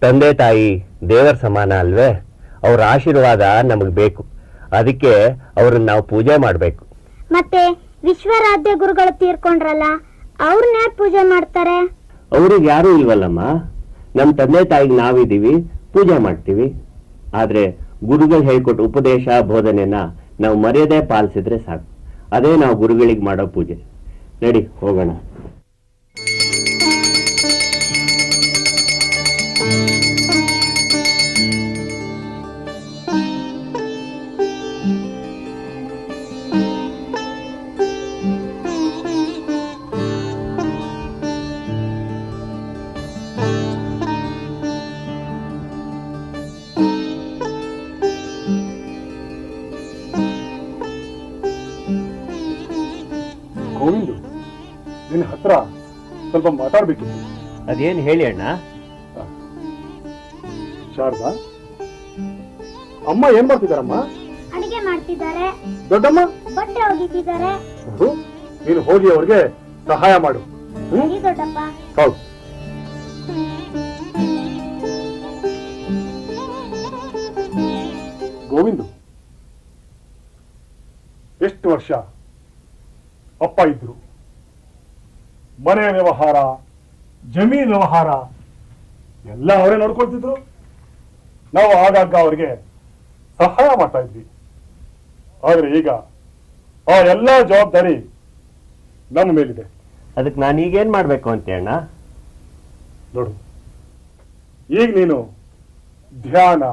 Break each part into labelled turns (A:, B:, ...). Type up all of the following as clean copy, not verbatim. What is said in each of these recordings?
A: ತಂದೆ ತಾಯಿ ದೇವರ ಸಮಾನ ಅಲ್ವೇ? ಅವ್ರ ಆಶೀರ್ವಾದ ನಮಗ್ ಬೇಕು. ಅದಕ್ಕೆ ಅವ್ರನ್ನ ನಾವು ಪೂಜೆ ಮಾಡ್ಬೇಕು.
B: ಮತ್ತೆ ವಿಶ್ವರಾಧ್ಯ ಗುರುಗಳು ತೀರ್ಕೊಂಡ್ರಲ್ಲ, ಅವ್ರನ್ನ ಯಾರು ಪೂಜೆ ಮಾಡ್ತಾರೆ?
A: ಅವ್ರಿಗೆ ಯಾರು ಇಲ್ವಲ್ಲಮ್ಮ. ನಮ್ ತಂದೆ ತಾಯಿಗೆ ನಾವಿದೀವಿ, ಪೂಜೆ ಮಾಡ್ತೀವಿ. ಆದ್ರೆ ಗುರುಗಳು ಹೇಳ್ಕೊಟ್ಟು ಉಪದೇಶ ಬೋಧನೆನ ನಾವು ಮರ್ಯಾದೆ ಪಾಲಿಸಿದ್ರೆ ಸಾಕು. ಅದೇ ನಾವು ಗುರುಗಳಿಗೆ ಮಾಡೋ ಪೂಜೆ. ನಡಿ ಹೋಗೋಣ.
C: ಗೋವಿಂದು, ನಿನ್ನ ಹತ್ರ ಸ್ವಲ್ಪ ಮಾತಾಡ್ಬೇಕಿತ್ತು.
A: ಅದೇನ್ ಹೇಳಿ ಅಣ್ಣ.
C: ಶಾರದಾ, ಅಮ್ಮ ಏನ್ ಮಾಡ್ತಿದಾರಮ್ಮ?
B: ಅಡಿಗೆ ಮಾಡ್ತಿದ್ದಾರೆ.
C: ದೊಡ್ಡಮ್ಮ
B: ಬಟ್ಟೆ ಒಗಿತಿದ್ದಾರೆ.
C: ನೀನು ಹೋಗಿ ಅವ್ರಿಗೆ ಸಹಾಯ ಮಾಡು.
B: ಸರಿ ದೊಡ್ಡಪ್ಪ.
C: ಹೌದು. ಗೋವಿಂದು, ಎಷ್ಟು ವರ್ಷ ಅಪ್ಪ ಇದ್ರು. ಮನೆ ವ್ಯವಹಾರ, ಜಮೀನ್ ವ್ಯವಹಾರ ಎಲ್ಲ ಅವರೇ ನೋಡ್ಕೊಳ್ತಿದ್ರು. ನಾವು ಆಗಾಗ ಅವರಿಗೆ ಸಹಾಯ ಮಾಡ್ತಾ ಇದ್ವಿ. ಆದ್ರೆ ಈಗ ಆ ಎಲ್ಲ ಜವಾಬ್ದಾರಿ ನಮ್ಮ ಮೇಲಿದೆ.
A: ಅದಕ್ಕೆ ನಾನು ಈಗೇನ್ ಮಾಡ್ಬೇಕು ಅಂತ ಅಣ್ಣ?
C: ನೋಡು, ಈಗ ನೀನು ಧ್ಯಾನ,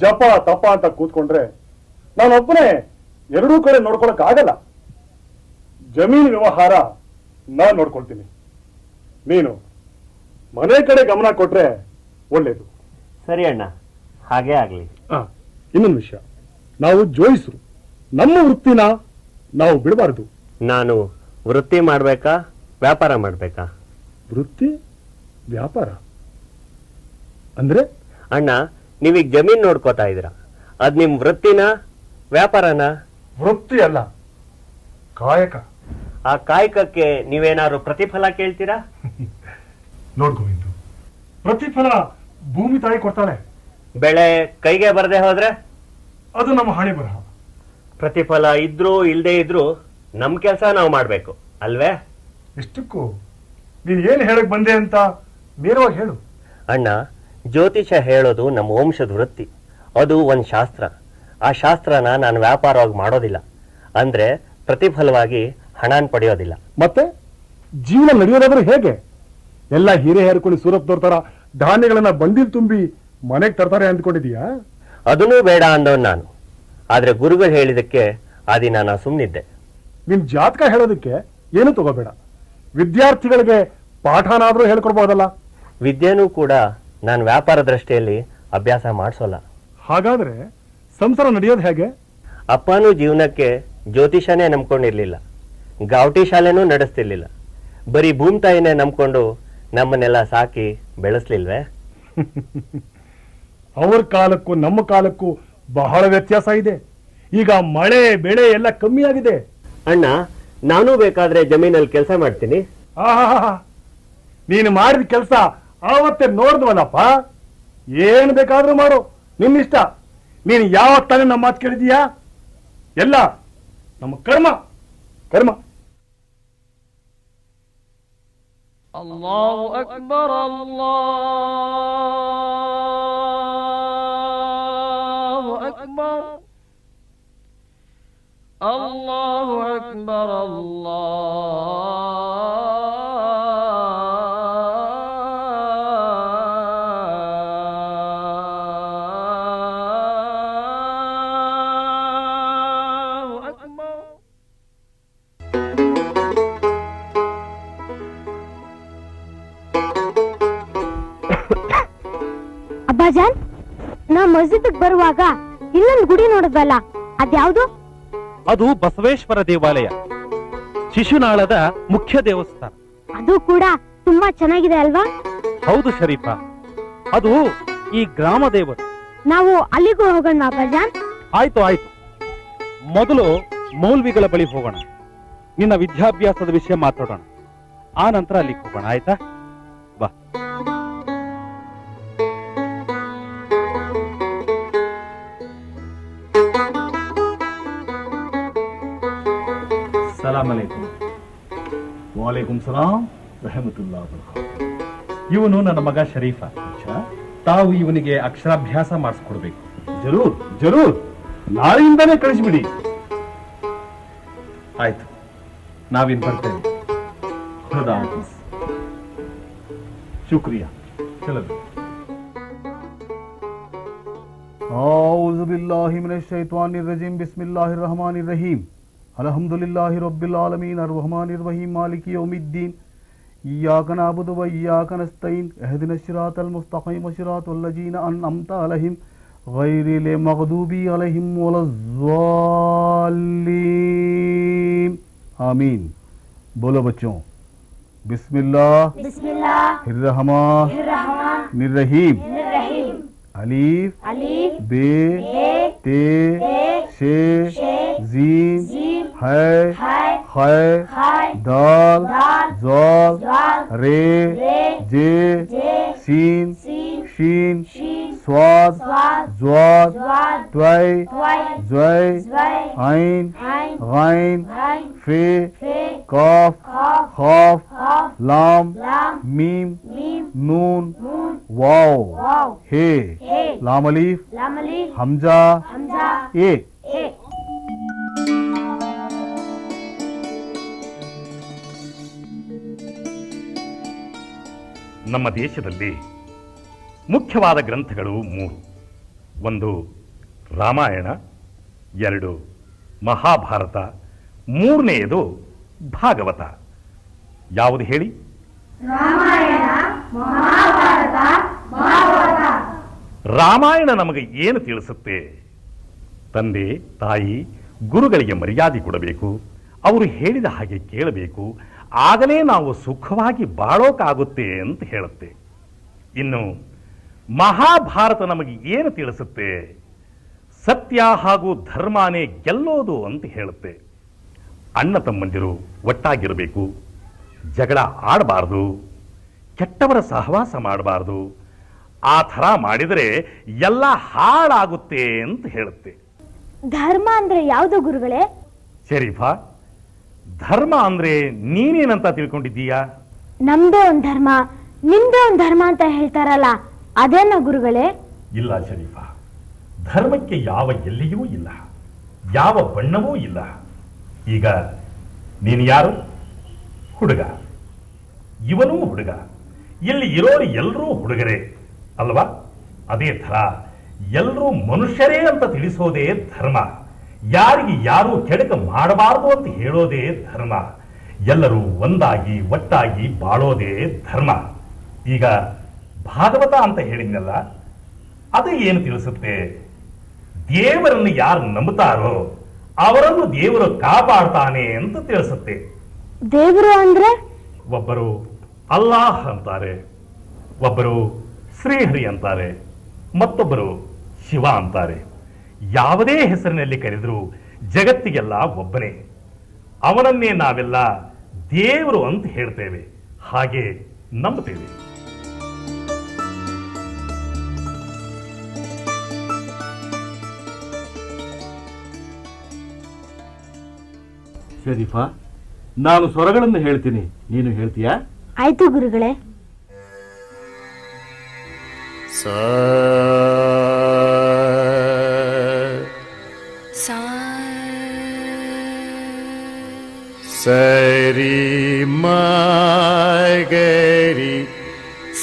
C: ಜಪ, ತಪ ಅಂತ ಕೂತ್ಕೊಂಡ್ರೆ ನಾನೊಬ್ಬನೇ ಎರಡೂ ಕಡೆ ನೋಡ್ಕೊಳಕ್ ಆಗಲ್ಲ. ಜಮೀನು ವ್ಯವಹಾರ ನಾನು ನೋಡ್ಕೊಳ್ತೀನಿ. ನೀನು ಮನೆ ಕಡೆ ಗಮನ ಕೊಟ್ರೆ ಒಳ್ಳೇದು.
A: ಸರಿ ಅಣ್ಣ, ಹಾಗೇ ಆಗ್ಲಿ.
C: ಇನ್ನೊಂದು ವಿಷಯ, ನಾವು ಜೋಯಿಸರು, ನಮ್ಮ ವೃತ್ತಿನ ನಾವು ಬಿಡಬಾರದು.
A: ನಾನು ವೃತ್ತಿ ಮಾಡ್ಬೇಕಾ, ವ್ಯಾಪಾರ ಮಾಡ್ಬೇಕಾ?
C: ವೃತ್ತಿ ವ್ಯಾಪಾರ ಅಂದ್ರೆ?
A: ಅಣ್ಣ, ನೀವೀಗ ಜಮೀನ್ ನೋಡ್ಕೋತಾ ಇದ್ದೀರಾ, ಅದ್ ನಿಮ್ ವೃತ್ತಿನ ವ್ಯಾಪಾರನ?
C: ವೃತ್ತಿ ಅಲ್ಲ, ಕಾಯಕ.
A: ಆ ಕಾಯಕಕ್ಕೆ ನೀವೇನಾದ್ರು ಪ್ರತಿಫಲ ಕೇಳ್ತೀರಾ?
C: ನೋಡ್ಕೋವಿಂದು, ಪ್ರತಿಫಲ ಭೂಮಿ ತಾಯಿ ಕೊಡ್ತಾಳೆ.
A: ಬೆಳೆ ಕೈಗೆ ಬರದೆ ಹೋದ್ರೆ
C: ಅದು ನಮ್ಮ ಹಣೆ ಬರಹ.
A: ಪ್ರತಿಫಲ ಇದ್ರೂ ಇಲ್ದೇ ಇದ್ರೂ ನಮ್ ಕೆಲಸ ನಾವು ಮಾಡ್ಬೇಕು ಅಲ್ವೇ?
C: ಇಷ್ಟಕ್ಕೂ ನೀನ್ ಏನ್ ಹೇಳಕ್ ಬಂದೆ ಅಂತ ನೇರವಾಗಿ ಹೇಳು.
A: ಅಣ್ಣ, ಜ್ಯೋತಿಷ ಹೇಳೋದು ನಮ್ಮ ವಂಶದ ವೃತ್ತಿ. ಅದು ಒಂದ್ ಶಾಸ್ತ್ರ. ಆ ಶಾಸ್ತ್ರನ ನಾನು ವ್ಯಾಪಾರವಾಗಿ ಮಾಡೋದಿಲ್ಲ. ಅಂದ್ರೆ ಪ್ರತಿಫಲವಾಗಿ ಹಣನ್ ಪಡೆಯೋದಿಲ್ಲ.
C: ಮತ್ತೆ ಜೀವನ ನಡೆಯೋದಾದ್ರೆ ಹೇಗೆ? ಎಲ್ಲ ಹೀರೆ ಹೇರ್ಕೊಂಡು ಸೂರಪ್ನವ್ರ ತರ ಧಾನ್ಯಗಳನ್ನ ಬಂದಿಲ್ ತುಂಬಿ ಮನೆಗೆ ತರ್ತಾರೆ ಅಂದ್ಕೊಂಡಿದೀಯಾ?
A: ಅದನ್ನೂ ಬೇಡ ಅಂದವನ್ ನಾನು. ಆದ್ರೆ ಗುರುಗಳು ಹೇಳಿದಕ್ಕೆ ಆ ದಿನ ನಾನು ಸುಮ್ಮನಿದ್ದೆ.
C: ನಿನ್ ಜಾತಕ ಹೇಳೋದಕ್ಕೆ ಏನು ತಗೋಬೇಡ. ವಿದ್ಯಾರ್ಥಿಗಳಿಗೆ ಪಾಠನಾದ್ರೂ ಹೇಳ್ಕೊಡ್ಬೋದಲ್ಲ.
A: ವಿದ್ಯೆನೂ ಕೂಡ ನಾನು ವ್ಯಾಪಾರ ದೃಷ್ಟಿಯಲ್ಲಿ ಅಭ್ಯಾಸ ಮಾಡಿಸೋಲ್ಲ.
C: ಹಾಗಾದ್ರೆ ಸಂಸಾರ ನಡೆಯೋದು ಹೇಗೆ?
A: ಅಪ್ಪನೂ ಜೀವನಕ್ಕೆ ಜ್ಯೋತಿಷನೇ ನಂಬ್ಕೊಂಡಿರ್ಲಿಲ್ಲ, ಗಾವಟಿ ಶಾಲೆನೂ ನಡೆಸ್ತಿರ್ಲಿಲ್ಲ. ಬರೀ ಭೂಮಿ ತಾಯಿನೇ ನಂಬ್ಕೊಂಡು ನಮ್ಮನ್ನೆಲ್ಲ ಸಾಕಿ ಬೆಳೆಸ್ಲಿಲ್ವೇ?
C: ಅವ್ರ ಕಾಲಕ್ಕೂ ನಮ್ಮ ಕಾಲಕ್ಕೂ ಬಹಳ ವ್ಯತ್ಯಾಸ ಇದೆ. ಈಗ ಮಳೆ ಬೆಳೆ ಎಲ್ಲ ಕಮ್ಮಿ ಆಗಿದೆ.
A: ಅಣ್ಣ, ನಾನೂ ಬೇಕಾದ್ರೆ ಜಮೀನಲ್ಲಿ ಕೆಲಸ ಮಾಡ್ತೀನಿ.
C: ನೀನು ಮಾಡಿದ ಕೆಲಸ ಆವತ್ತೇ ನೋಡಿದ್ವಲ್ಲಪ್ಪ. ಏನ್ ಬೇಕಾದ್ರೂ ಮಾಡು, ನಿನ್ನಿಷ್ಟ. ನೀನು ಯಾವತ್ತ ತಾನೇ ನಮ್ಮ ಮಾತು ಕೇಳಿದೀಯಾ? ಎಲ್ಲ ನಮ್ಮ ಕರ್ಮ ಕರ್ಮ.
D: ಅಲ್ಲಾಹು ಅಕ್ಬರ್, ಅಲ್ಲಾಹು ಅಕ್ಬರ್, ಅಲ್ಲಾಹು ಅಕ್ಬರ್,
B: ಅಬ್ಬಾಜಾನ್, ನಾ ಮಸ್ಜಿದ್ ಬರುವಾಗ ಇಲ್ಲೊಂದು ಗುಡಿ ನೋಡಿದ್ವಲ್ಲ, ಅದ್ಯಾವುದು?
E: ಅದು ಬಸವೇಶ್ವರ ದೇವಾಲಯ, ಶಿಶುನಾಳದ ಮುಖ್ಯ ದೇವಸ್ಥಾನ.
B: ಅದು ಕೂಡ ತುಂಬಾ ಚೆನ್ನಾಗಿದೆ ಅಲ್ವಾ?
E: ಹೌದು ಶರೀಫ, ಅದು ಈ ಗ್ರಾಮ ದೇವರು.
B: ನಾವು ಅಲ್ಲಿಗೂ ಹೋಗೋಣ ಅಬ್ಬಾಜಾನ್.
E: ಆಯ್ತು ಆಯ್ತು, ಮೊದಲು ಮೌಲ್ವಿಗಳ ಬಳಿ ಹೋಗೋಣ, ನಿನ್ನ ವಿದ್ಯಾಭ್ಯಾಸದ ವಿಷಯ ಮಾತಾಡೋಣ. ಆ ನಂತರ ಅಲ್ಲಿಗೆ ಹೋಗೋಣ, ಆಯ್ತಾ? ಬಾ.
C: ಸಲಾಂ ಅಲೈಕುಂ. ವಾಲೇಕುಂ ಸಲಾಂ ರಹಮತುಲ್ಲಾ. ಇವನು ನನ್ನ ಮಗ ಶರೀಫ. ತಾವು ಇವನಿಗೆ ಅಕ್ಷರಾಭ್ಯಾಸ ಮಾಡಿಸ್ಕೊಡ್ಬೇಕು. ಜರೂರ್ ಜರೂರ್, ನಾಳೆಯಿಂದಾನೇ ಕಳಿಸ್ಬಿಡಿ. ಆಯ್ತು, ನಾವಿನ್ ಬರ್ತೇವೆ. ಖುದಾ ಹಾಫಿಸ್. ಶುಕ್ರಿಯಾ. ಚಲೋ. ಅೌಜು ಬಿಲ್ಲಾಹಿ ಮಿನಶ್ ಶೈತಾನಿರ್ ರಜೀಮ್. ಬಿಸ್ಮಿಲ್ಲಾಹಿರ್ ರಹಮಾನಿರ್ ರಹೀಮ್. ಅಲ್ಹಮ್ದುಲಿಲ್ಲಾಹಿ ರಬ್ಬಿಲ್ ಆಲಮೀನ್ ಅರ್ರಹ್ಮಾನಿರ್ ರಹೀಮ್ ಮಾಲಿಕಿ ಯೌಮಿದ್ದೀನ್. ಇಯ್ಯಾಕ ನಅಬುದು ವ ಇಯ್ಯಾಕ ನಸ್ತഈನ್. ಇಹ್ದಿನಶ್ ಶಿರಾತಲ್ ಮುಸ್ತಖೀಮ್ ಶಿರಾತಲ್ ಲಜೀನ ಅನ್ಅಮ್ತ ಅಲೈಹಿಂ ಗೈರಿಲ್ ಮಗ್ದೂಬಿ ಅಲೈಹಿಂ ವಲಜ್ಜಾಲಿನ್. आमीन. बोलो बच्चों, बिस्मिल्लाहिर रहमानिर रहीम. अलीफ बे ते शे जीम है खे दाल ज़ाल रे जे सीन शीन स्वाद ज़्वाद त्वै ज़्वै ऐन गैन फे काफ खाफ लाम मीम नून वाव हे लाम अलीफ हमजा ए.
F: ನಮ್ಮ ದೇಶದಲ್ಲಿ ಮುಖ್ಯವಾದ ಗ್ರಂಥಗಳು 3. 1 ರಾಮಾಯಣ, 2 ಮಹಾಭಾರತ, 3ನೇದು ಭಾಗವತ. ಯಾವುದು ಹೇಳಿ? ರಾಮಾಯಣ ನಮಗೆ ಏನು ತಿಳಿಸುತ್ತೆ? ತಂದೆ ತಾಯಿ ಗುರುಗಳಿಗೆ ಮರ್ಯಾದೆ ಕೊಡಬೇಕು, ಅವರು ಹೇಳಿದ ಹಾಗೆ ಕೇಳಬೇಕು, ಆಗಲೇ ನಾವು ಸುಖವಾಗಿ ಬಾಳೋಕಾಗುತ್ತೆ ಅಂತ ಹೇಳುತ್ತೆ. ಇನ್ನು ಮಹಾಭಾರತ ನಮಗೆ ಏನು ತಿಳಿಸುತ್ತೆ? ಸತ್ಯ ಹಾಗೂ ಧರ್ಮನೇ ಗೆಲ್ಲೋದು ಅಂತ ಹೇಳುತ್ತೆ. ಅಣ್ಣ ತಮ್ಮಂದಿರು ಒಟ್ಟಾಗಿರಬೇಕು, ಜಗಳ ಆಡಬಾರ್ದು, ಕೆಟ್ಟವರ ಸಹವಾಸ ಮಾಡಬಾರ್ದು. ಆ ಥರ ಮಾಡಿದರೆ ಎಲ್ಲ ಹಾಳಾಗುತ್ತೆ ಅಂತ ಹೇಳುತ್ತೆ.
B: ಧರ್ಮ ಅಂದ್ರೆ ಯಾವುದು ಗುರುಗಳೇ?
F: ಶರೀಫಾ, ಧರ್ಮ ಅಂದ್ರೆ ನೀನೇನಂತ ತಿಳ್ಕೊಂಡಿದ್ದೀಯಾ?
B: ನಮ್ದೇ ಒಂದ್ ಧರ್ಮ, ನಿಮ್ದೇ ಒಂದ್ ಧರ್ಮ ಅಂತ ಹೇಳ್ತಾರಲ್ಲ, ಅದೇನ ಗುರುಗಳೇ?
F: ಇಲ್ಲ ಶರೀಫಾ, ಧರ್ಮಕ್ಕೆ ಯಾವ ಎಲ್ಲಿಯೂ ಇಲ್ಲ, ಯಾವ ಬಣ್ಣವೂ ಇಲ್ಲ. ಈಗ ನೀನು ಯಾರು? ಹುಡುಗ. ಇವನೂ ಹುಡುಗ. ಇಲ್ಲಿ ಇರೋರು ಎಲ್ಲರೂ ಹುಡುಗರೇ ಅಲ್ವಾ? ಅದೇ ಥರ ಎಲ್ಲರೂ ಮನುಷ್ಯರೇ ಅಂತ ತಿಳಿಸೋದೇ ಧರ್ಮ. ಯಾರಿಗೆ ಯಾರೂ ಕೆಡಕ ಮಾಡಬಾರದು ಅಂತ ಹೇಳೋದೇ ಧರ್ಮ. ಎಲ್ಲರೂ ಒಂದಾಗಿ ಒಟ್ಟಾಗಿ ಬಾಳೋದೇ ಧರ್ಮ. ಈಗ ಭಾಗವತ ಅಂತ ಹೇಳಿದ್ನಲ್ಲ, ಅದು ಏನು ತಿಳಿಸುತ್ತೆ? ದೇವರನ್ನು ಯಾರು ನಂಬುತ್ತಾರೋ ಅವರನ್ನು ದೇವರು ಕಾಪಾಡ್ತಾನೆ ಅಂತ ತಿಳಿಸುತ್ತೆ.
B: ದೇವರು ಅಂದ್ರೆ?
F: ಒಬ್ಬರು ಅಲ್ಲಾಹ್ ಅಂತಾರೆ, ಒಬ್ಬರು ಶ್ರೀಹರಿ ಅಂತಾರೆ, ಮತ್ತೊಬ್ಬರು ಶಿವ ಅಂತಾರೆ. ಯಾವುದೇ ಹೆಸರಿನಲ್ಲಿ ಕರೆದರೂ ಜಗತ್ತಿಗೆಲ್ಲ ಒಬ್ಬನೇ. ಅವನನ್ನೇ ನಾವೆಲ್ಲ ದೇವರು ಅಂತ ಹೇಳ್ತೇವೆ, ಹಾಗೆ ನಂಬುತ್ತೇವೆ.
C: ಶರೀಫಾ, ನಾನು ಸ್ವರಗಳನ್ನು ಹೇಳ್ತೀನಿ, ನೀನು ಹೇಳ್ತೀಯಾ?
B: ಆಯ್ತು ಗುರುಗಳೇ.
G: ಸರಿ ಮಗರಿ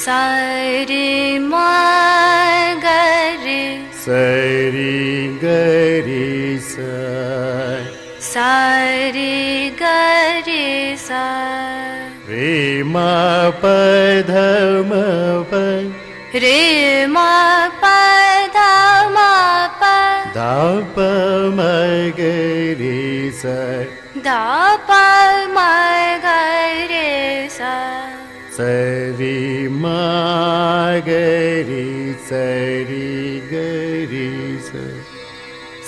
H: ಸರಿ ಮಗರಿ
G: ಸರಿ ಗರಿ
H: ಸರಿ ಗರಿ ಸ
G: ರೇ ಮ ಪಧ ಮ ಪ
H: ರೇ ಮ ಪಧ ಮ ಪ
G: ದ ಪ ಮ ಗರಿ ಸ
H: ದ ಪ ಮ ಗರಿ ಸ
G: ಸರಿ ಮ ಗರಿ ಸರಿ ಗರಿ ಸ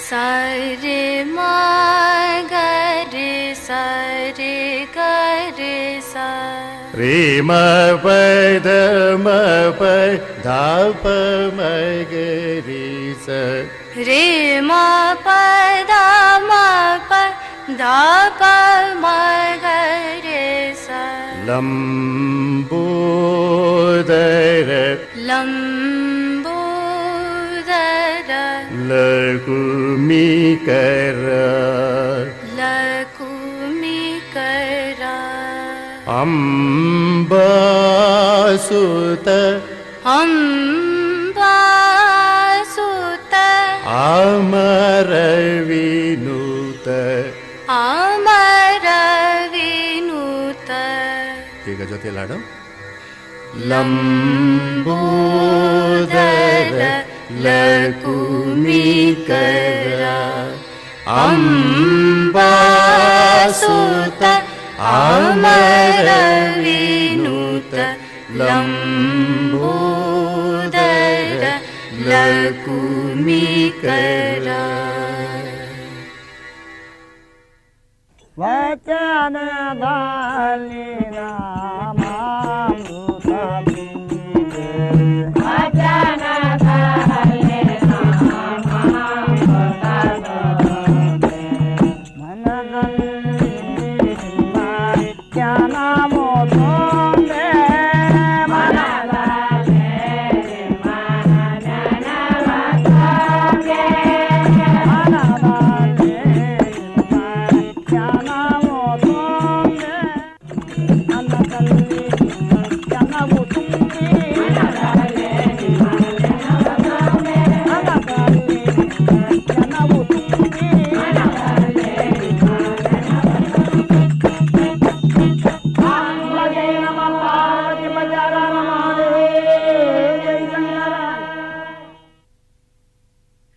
H: ಸರಿ ಮ ಗರಿ ಸರಿ ಗರಿ ಸ सा
G: रे म पद म प धा प म ग रे सा
H: रे म प धा म प धा प म ग रे सा
G: लंबोदर
H: लंबोदर
G: लघुमीकर
H: लकुमिकर
G: अम्बासुत
H: अम्बासुत
G: अमरविनुत
H: अमरविनुत
G: ಈಗ ಜೊತೆ ಲಾಡು ಲಂಬೋದರ ಲಕುಮಿಕರ ಅಂಬಾಸುತ ಅಮರವಿನುತ ಲಂಬೋದರ ಲಕುಮಿಕರ
D: ವಚನದಲ್ಲಿ ನಾಮಾಮೃತ ಬೀಜ ಮನದಲ್ಲಿ ಜ್ಞಾನ ಮೋದೊಂದೆ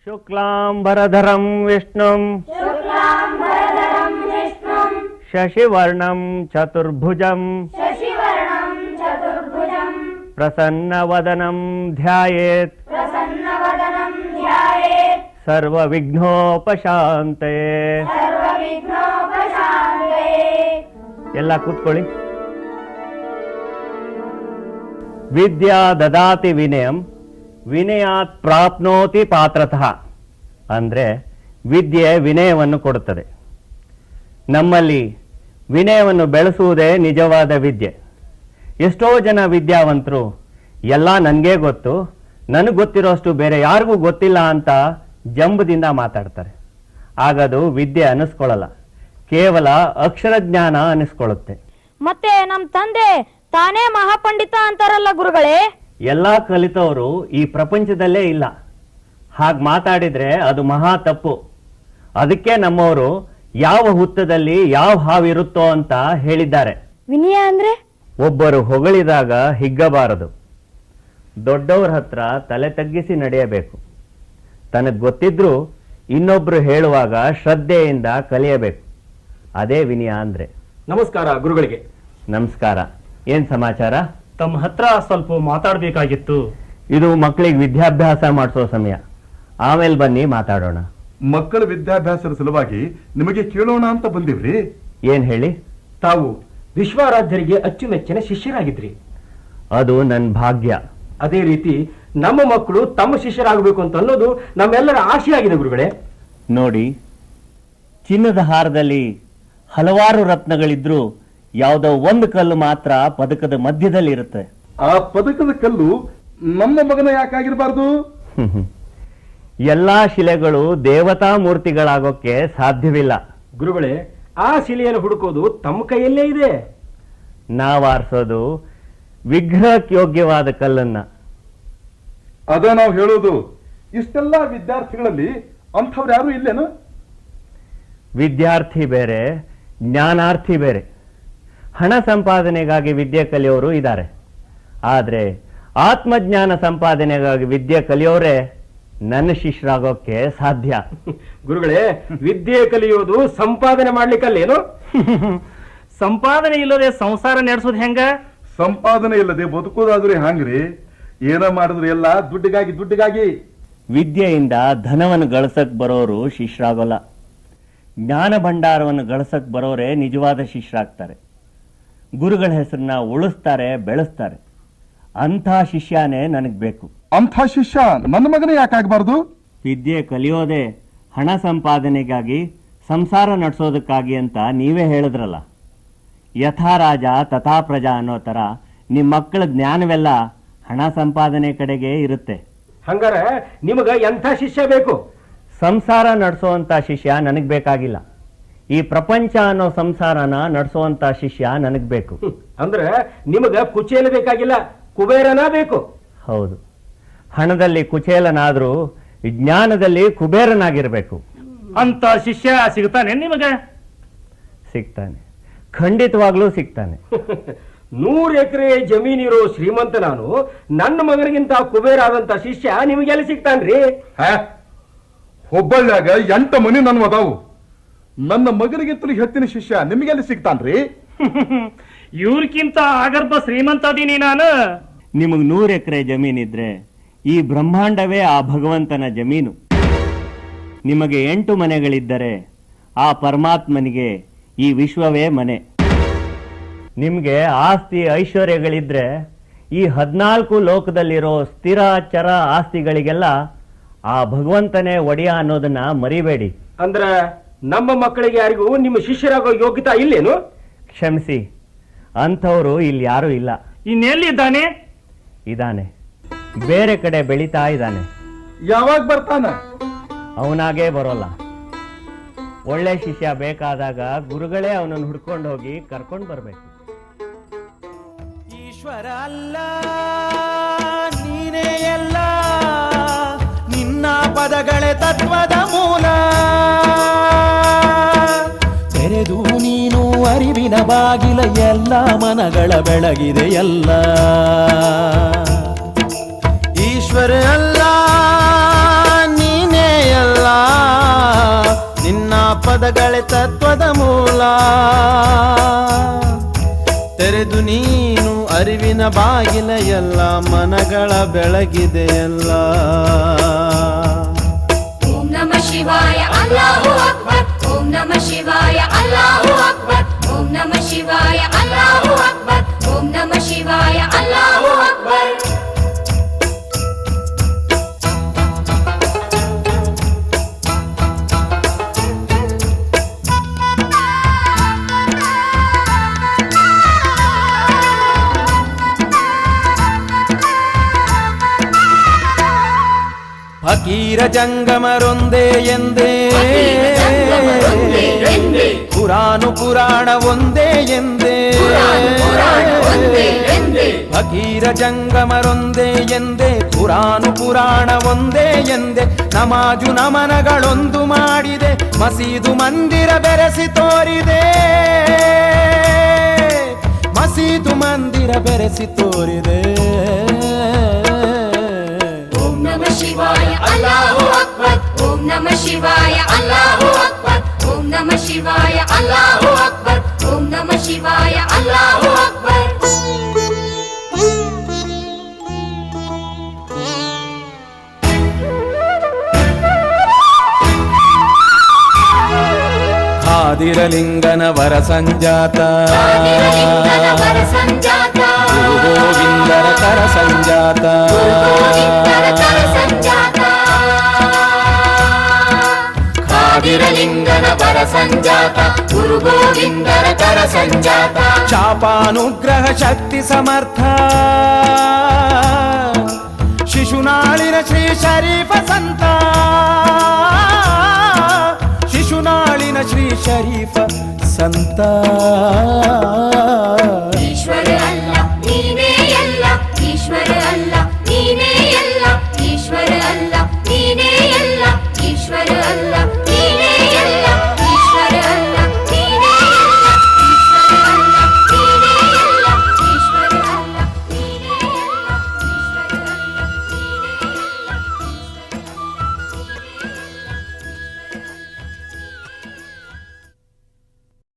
A: ಶುಕ್ಲಾಂಬರಧರಂ ವಿಷ್ಣುಂ ಶಶಿವರ್ಣಂ ಚತುರ್ಭುಜಂ ಪ್ರಸನ್ನವದನಂ ಧ್ಯಾಯೇತ್ ಸರ್ವವಿಘ್ನೋಪಶಾಂತಯೇ. ಎಲ್ಲ ಕೂತ್ಕೊಳ್ಳಿ. ವಿದ್ಯಾ ದದಾತಿ ವಿನಯಂ ವಿನಯಾತ್ ಪ್ರಾಪ್ನೋತಿ ಪಾತ್ರತಃ. ಅಂದ್ರೆ ವಿದ್ಯೆ ವಿನಯವನ್ನು ಕೊಡುತ್ತದೆ. ನಮ್ಮಲ್ಲಿ ವಿನಯವನ್ನು ಬೆಳೆಸುವುದೇ ನಿಜವಾದ ವಿದ್ಯೆ. ಎಷ್ಟೋ ಜನ ವಿದ್ಯಾವಂತರು ಎಲ್ಲ ನನಗೇ ಗೊತ್ತು, ನನಗೆ ಗೊತ್ತಿರೋಷ್ಟು ಬೇರೆ ಯಾರಿಗೂ ಗೊತ್ತಿಲ್ಲ ಅಂತ ಜಂಬದಿಂದ ಮಾತಾಡ್ತಾರೆ. ಆಗದು ವಿದ್ಯೆ ಅನ್ನಿಸ್ಕೊಳ್ಳಲ್ಲ, ಕೇವಲ ಅಕ್ಷರ ಜ್ಞಾನ ಅನ್ನಿಸ್ಕೊಳ್ಳುತ್ತೆ.
B: ಮತ್ತೆ ನಮ್ ತಂದೆ ತಾನೇ ಮಹಾಪಂಡಿತ ಅಂತಾರಲ್ಲ ಗುರುಗಳೇ.
A: ಎಲ್ಲ ಕಲಿತವರು ಈ ಪ್ರಪಂಚದಲ್ಲೇ ಇಲ್ಲ. ಹಾಗೆ ಮಾತಾಡಿದ್ರೆ ಅದು ಮಹಾ ತಪ್ಪು. ಅದಕ್ಕೆ ನಮ್ಮವರು ಯಾವ ಹುತ್ತದಲ್ಲಿ ಯಾವ ಹಾವಿರುತ್ತೋ ಅಂತ ಹೇಳಿದ್ದಾರೆ.
B: ವಿನಯ ಅಂದ್ರೆ
A: ಒಬ್ಬರು ಹೊಗಳಿದಾಗ ಹಿಗ್ಗಬಾರದು. ದೊಡ್ಡವ್ರ ಹತ್ರ ತಲೆ ತಗ್ಗಿಸಿ ನಡೆಯಬೇಕು. ತನಗೆ ಗೊತ್ತಿದ್ರೂ ಇನ್ನೊಬ್ರು ಹೇಳುವಾಗ ಶ್ರದ್ಧೆಯಿಂದ ಕಲಿಯಬೇಕು. ಅದೇ ವಿನಯ ಅಂದ್ರೆ.
E: ನಮಸ್ಕಾರ ಗುರುಗಳಿಗೆ.
A: ನಮಸ್ಕಾರ. ಏನ್ ಸಮಾಚಾರ?
E: ತಮ್ಮ ಹತ್ರ ಸ್ವಲ್ಪ ಮಾತಾಡ್ಬೇಕಾಗಿತ್ತು.
A: ಇದು ಮಕ್ಕಳಿಗೆ ವಿದ್ಯಾಭ್ಯಾಸ ಮಾಡಿಸೋ ಸಮಯ. ಆಮೇಲೆ ಬನ್ನಿ ಮಾತಾಡೋಣ.
I: ಮಕ್ಕಳ ವಿದ್ಯಾಭ್ಯಾಸದ ಸಲುವಾಗಿ ನಿಮಗೆ ಕೇಳೋಣ ಅಂತ ಬಂದಿವ್ರಿ.
A: ಏನ್ ಹೇಳಿ?
E: ತಾವು ವಿಶ್ವಾರಾಧ್ಯರಿಗೆ ಅಚ್ಚುಮೆಚ್ಚಿನ ಶಿಷ್ಯರಾಗಿದ್ರಿ.
A: ಅದು ನನ್ನ ಭಾಗ್ಯ.
E: ಅದೇ ರೀತಿ ನಮ್ಮ ಮಕ್ಕಳು ತಮ್ಮ ಶಿಷ್ಯರಾಗಬೇಕು ಅಂತ ಅನ್ನೋದು ನಮ್ಮೆಲ್ಲರ ಆಶೆ ಆಗಿದೆ ಗುರುಗಳೇ.
A: ನೋಡಿ, ಚಿನ್ನದ ಹಾರದಲ್ಲಿ ಹಲವಾರು ರತ್ನಗಳಿದ್ರೂ ಯಾವುದೋ ಒಂದು ಕಲ್ಲು ಮಾತ್ರ ಪದಕದ ಮಧ್ಯದಲ್ಲಿ ಇರುತ್ತೆ.
I: ಆ ಪದಕದ ಕಲ್ಲು ನಮ್ಮ ಮಗನ ಯಾಕಾಗಿರಬಾರ್ದು?
A: ಎಲ್ಲಾ ಶಿಲೆಗಳು ದೇವತಾ ಮೂರ್ತಿಗಳಾಗೋಕೆ ಸಾಧ್ಯವಿಲ್ಲ.
E: ಗುರುಗಳೇ, ಆ ಶಿಲೆಯನ್ನು ಹುಡುಕೋದು ತಮ್ಮ ಕೈಯಲ್ಲೇ ಇದೆ.
A: ನಾವಾರಿಸೋದು ವಿಗ್ರಹಕ್ಕೆ ಯೋಗ್ಯವಾದ ಕಲ್ಲನ್ನ.
I: ಅದ ನಾವು ಹೇಳೋದು. ಇಷ್ಟೆಲ್ಲ ವಿದ್ಯಾರ್ಥಿಗಳಲ್ಲಿ ಅಂಥವ್ರು ಯಾರು ಇಲ್ಲೇನು?
A: ವಿದ್ಯಾರ್ಥಿ ಬೇರೆ, ಜ್ಞಾನಾರ್ಥಿ ಬೇರೆ. ಹಣ ಸಂಪಾದನೆಗಾಗಿ ವಿದ್ಯೆ ಕಲಿಯೋರು ಇದ್ದಾರೆ. ಆದ್ರೆ ಆತ್ಮಜ್ಞಾನ ಸಂಪಾದನೆಗಾಗಿ ವಿದ್ಯೆ ಕಲಿಯೋರೇ ನನ್ನ ಶಿಷ್ಯರಾಗೋಕೆ ಸಾಧ್ಯ.
E: ಗುರುಗಳೇ, ವಿದ್ಯೆ ಕಲಿಯೋದು ಸಂಪಾದನೆ ಮಾಡ್ಲಿಕ್ಕಲ್ಲೇನು? ಸಂಪಾದನೆ ಇಲ್ಲದೆ ಸಂಸಾರ ನಡೆಸೋದು ಹೆಂಗ?
I: ಸಂಪಾದನೆ ಇಲ್ಲದೆ ಬದುಕೋದಾದ್ರೆ ಹ್ಯಾಂಗ್ರಿ? ಏನ ಮಾಡಿದ್ರು ಎಲ್ಲ ದುಡ್ಡಿಗಾಗಿ.
A: ವಿದ್ಯೆಯಿಂದ ಧನವನ್ನು ಗಳಿಸಕ್ ಬರೋರು ಶಿಷ್ಯರಾಗೋಲ್ಲ. ಜ್ಞಾನ ಭಂಡಾರವನ್ನು ಗಳಿಸಕ್ ಬರೋರೇ ನಿಜವಾದ ಶಿಷ್ಯರಾಗ್ತಾರೆ. ಗುರುಗಳ ಹೆಸರನ್ನ ಉಳಿಸ್ತಾರೆ, ಬೆಳೆಸ್ತಾರೆ. ಅಂಥ ಶಿಷ್ಯನೇ ನನಗೆ ಬೇಕು.
I: ಅಂಥ ಶಿಷ್ಯ ನನ್ನ ಮಗನೇ ಯಾಕಾಗಬಾರ್ದು?
A: ವಿದ್ಯೆ ಕಲಿಯೋದೇ ಹಣ ಸಂಪಾದನೆಗಾಗಿ, ಸಂಸಾರ ನಡೆಸೋದಕ್ಕಾಗಿ ಅಂತ ನೀವೇ ಹೇಳಿದ್ರಲ್ಲ. ಯಥಾ ರಾಜ ತಥಾ ಪ್ರಜಾ ಅನ್ನೋ ಥರ ನಿಮ್ಮ ಮಕ್ಕಳ ಜ್ಞಾನವೆಲ್ಲ ಹಣ ಸಂಪಾದನೆ ಕಡೆಗೆ ಇರುತ್ತೆ.
E: ಹಂಗಾರೆ ನಿಮಗ ಎಂಥ ಶಿಷ್ಯ ಬೇಕು?
A: ಸಂಸಾರ ನಡೆಸೋವಂಥ ಶಿಷ್ಯ ನನಗೆ ಬೇಕಾಗಿಲ್ಲ. ಈ ಪ್ರಪಂಚ ಅನ್ನೋ ಸಂಸಾರನ ನಡೆಸೋವಂಥ ಶಿಷ್ಯ ನನಗೆ ಬೇಕು.
E: ಅಂದ್ರೆ ನಿಮಗ ಕುಚೇಲ ಬೇಕಾಗಿಲ್ಲ, ಕುಬೇರನ ಬೇಕು.
A: ಹೌದು, ಹಣದಲ್ಲಿ ಕುಚೇಲನಾದ್ರೂ ವಿಜ್ಞಾನದಲ್ಲಿ ಕುಬೇರನಾಗಿರ್ಬೇಕು.
F: ಅಂತ ಶಿಷ್ಯ ಸಿಗ್ತಾನೆ ನಿಮಗೆ?
A: ಸಿಗ್ತಾನೆ, ಖಂಡಿತವಾಗ್ಲೂ ಸಿಗ್ತಾನೆ.
E: 100 ಎಕರೆ ಜಮೀನಿರೋ ಶ್ರೀಮಂತ ನಾನು, ನನ್ನ ಮಗನಿಗಿಂತ ಕುಬೇರ ಆದಂತ ಶಿಷ್ಯ ನಿಮಗೆಲ್ಲ ಸಿಗ್ತಾನ್ರಿ?
I: ಹುಬ್ಬಳ್ಳಿಯಾಗ 8 ಮನಿ ನನ್ನ ಅದಾವು. ನನ್ನ ಮಗನಿಗಿಂತಲೂ ಹೆಚ್ಚಿನ ಶಿಷ್ಯ ನಿಮಗೆಲ್ಲಿ ಸಿಗ್ತಾನ್ರಿ?
F: ಇವ್ರಕ್ಕಿಂತ ಆಗರ್ಭ ಶ್ರೀಮಂತ ಅದೀನಿ ನಾನು.
A: ನಿಮಗೆ 100 ಎಕರೆ ಜಮೀನಿದ್ರೆ ಈ ಬ್ರಹ್ಮಾಂಡವೇ ಆ ಭಗವಂತನ ಜಮೀನು. ನಿಮಗೆ 8 ಮನೆಗಳಿದ್ದರೆ ಆ ಪರಮಾತ್ಮನಿಗೆ ಈ ವಿಶ್ವವೇ ಮನೆ. ನಿಮಗೆ ಆಸ್ತಿ ಐಶ್ವರ್ಯಗಳಿದ್ರೆ ಈ 14 ಲೋಕದಲ್ಲಿರೋ ಸ್ಥಿರ ಚರ ಆಸ್ತಿಗಳಿಗೆಲ್ಲ ಆ ಭಗವಂತನೇ ಒಡೆಯ ಅನ್ನೋದನ್ನ ಮರಿಬೇಡಿ.
E: ಅಂದ್ರ ನಮ್ಮ ಮಕ್ಕಳಿಗೆ ಯಾರಿಗೂ ನಿಮ್ಮ ಶಿಷ್ಯರಾಗೋ ಯೋಗ್ಯತಾ ಇಲ್ಲೇನು?
A: ಕ್ಷಮಿಸಿ, ಅಂಥವರು ಇಲ್ಲಿ ಯಾರೂ ಇಲ್ಲ.
F: ಇನ್ನೆಲ್ಲಿದ್ದಾನೆ?
A: ಇದ್ದಾನೆ, ಬೇರೆ ಕಡೆ ಬೆಳೀತಾ ಇದ್ದಾನೆ.
I: ಯಾವಾಗ ಬರ್ತಾನ?
A: ಅವನಾಗೇ ಬರೋಲ್ಲ. ಒಳ್ಳೆ ಶಿಷ್ಯ ಬೇಕಾದಾಗ ಗುರುಗಳೇ ಅವನನ್ನು ಹುಡ್ಕೊಂಡು ಹೋಗಿ ಕರ್ಕೊಂಡು ಬರ್ಬೇಕು.
J: ಈಶ್ವರ ಅಲ್ಲ ನೀನೇ ಎಲ್ಲ, ನಿನ್ನ ಪದಗಳೇ ತತ್ವದ ಮೂಲ. ತೆರೆದು ನೀನು ಅರಿವಿನ ಬಾಗಿಲ, ಎಲ್ಲ ಮನಗಳ ಬೆಳಗಿದೆ ಎಲ್ಲ. ಈಶ್ವರ ಅಲ್ಲ ನೀನೇ ಎಲ್ಲ, ನಿನ್ನ ಪದಗಳೇ ತತ್ವದ ಮೂಲ. ತೆರೆದು ನೀನು ಅರಿವಿನ ಬಾಗಿಲ, ಎಲ್ಲ ಮನಗಳ ಬೆಳಗಿದೆ ಎಲ್ಲ.
H: ಓಂ ನಮಃ ಶಿವಾಯ ಅಲ್ಲಾಹು ಅಕ್ಬರ್, ಓಂ ನಮಃ ಶಿವಾಯ ಅಲ್ಲಾಹು ಅಕ್ಬರ್, ಓಂ ನಮಃ ಶಿವಾಯ ಅಲ್ಲಾಹು ಅಕ್ಬರ್, ಓಂ ನಮಃ ಶಿವಾಯ ಅಲ್ಲಾಹು ಅಕ್ಬರ್.
J: ಫಕೀರ ಜಂಗಮರೊಂದೇ ಎಂದೇ, ಪುರಾಣು ಪುರಾಣ ಒಂದೇ ಎಂದೇ. ಫಕೀರ ಜಂಗಮರೊಂದೇ ಎಂದೇ, ಪುರಾಣು ಪುರಾಣ ಒಂದೇ ಎಂದೇ. ನಮಾಜು ನಮನಗಳೊಂದು ಮಾಡಿದೆ, ಮಸೀದು ಮಂದಿರ ಬೆರೆಸಿ ತೋರಿದೆ. ಮಸೀದು ಮಂದಿರ ಬೆರೆಸಿ ತೋರಿದೆ.
H: ಓಂ ನಮಃ ಶಿವಾಯ ಅಲ್ಲಾಹು ಅಕ್ಬರ್, ಓಂ ನಮಃ ಶಿವಾಯ ಅಲ್ಲಾಹು ಅಕ್ಬರ್, ಓಂ ನಮಃ ಶಿವಾಯ ಅಲ್ಲಾಹು ಅಕ್ಬರ್, ಓಂ ನಮಃ ಶಿವಾಯ ಅಲ್ಲಾಹು ಅಕ್ಬರ್.
J: ಆದಿರಲಿಂಗನ ವರ ಸಂಜಾತ, ಗುರು ಗೋವಿಂದರ ಕರ ಸಂಜಾತ.
H: ಆದಿರಲಿಂಗನ ವರ ಸಂಜಾತ, ಗುರು ಗೋವಿಂದರ ಕರ ಸಂಜಾತ.
J: ಶಾಪಾನುಗ್ರಹ ಶಕ್ತಿ ಸಮರ್ಥ, ಶಿಶುನಾಳಿನ ಶ್ರೀ ಶರೀಫ ಸಂತ. ಶಿಶುನಾಳಿನ ಶ್ರೀ ಶರೀಫ ಸಂತ.